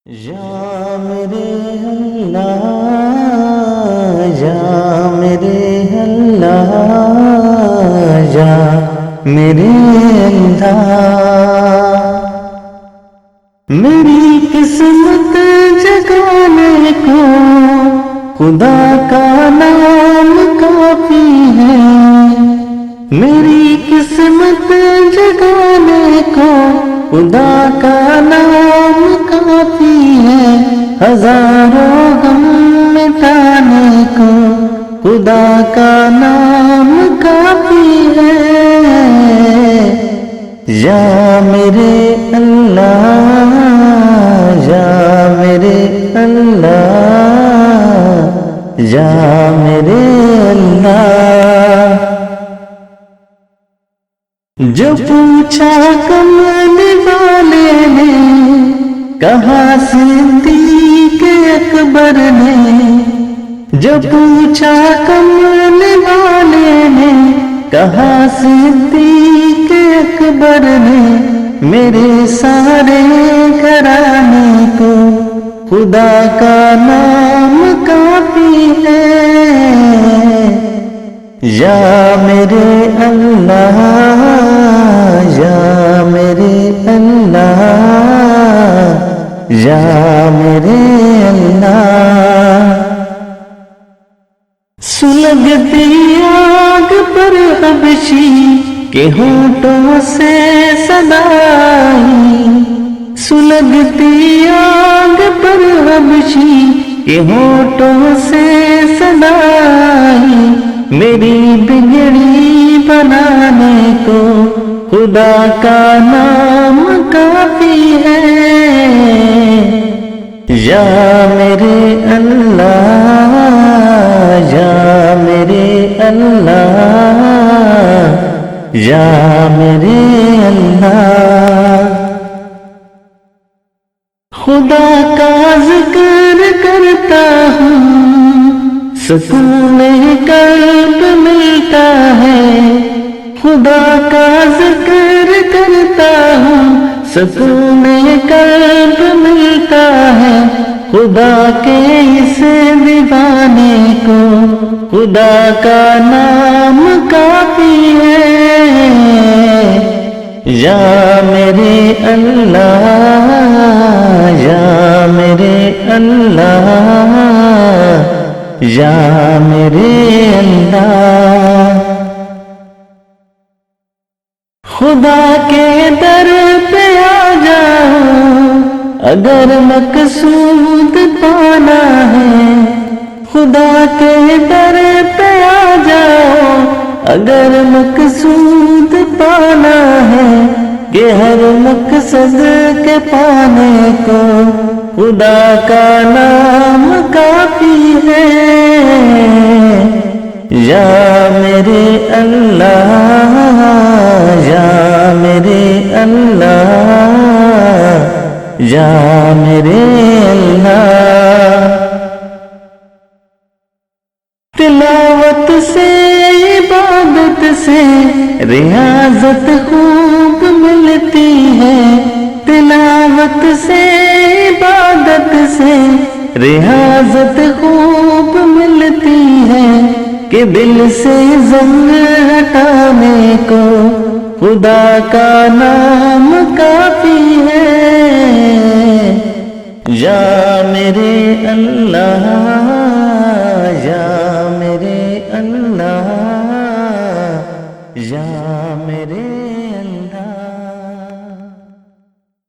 یا میرے اللہ، یا میرے اللہ، یا میرے اللہ، میری قسمت جگانے کو خدا کا نام کافی ہے، میری قسمت جگانے کو خدا کا نام کافی ہے، ہزاروں غم مٹانے کو خدا کا نام کافی ہے، یا میرے اللہ، یا میرے اللہ، یا میرے اللہ۔ جو پوچھا کملی والے نے، کہا صدیق-e-akbar نے، جو پوچھا کملی والے نے، کہا صدیق-e-akbar نے، میرے سارے گھرانے کو خدا کا نام کافی ہے، یا میرے اللہ، یا میرے اللہ، یا میرے اللہ۔ سلگتی آگ پر حبشی کے ہونٹوں سے صدا آئی، سلگتی آگ پر حبشی کے ہونٹوں سے صدا آئی، میری بگڑی بنانے کو خدا کا نام کافی ہے، یا میرے اللہ، یا میرے اللہ، یا میرے اللہ۔ خدا کا ذکر کرتا ہوں، سکون-e-qalb ملتا ہے، خدا کا ذکر کرتا ہوں، سکون-e-qalb ملتا ہے، خدا کے اس دیوانے کو خدا کا نام کافی ہے، یا میرے اللہ، یا میرے اللہ، یا میرے اللہ۔ خدا کے در پہ آ جاؤ اگر مقصود پانا ہے، خدا کے در پہ آ جاؤ اگر مقصود پانا ہے، کہ ہر مقصد کے پانے کو خدا کا نام کافی ہے، یا میرے اللہ، یا میرے اللہ، یا میرے اللہ۔ تلاوت سے عبادت سے ریاضت خوب ملتی ہے، تلاوت سے عبادت سے ریاضت خوب ملتی ہے، کہ دل سے زنگ ہٹانے کو خدا کا نام کافی ہے، یا میرے اللہ، یا میرے اللہ، یا میرے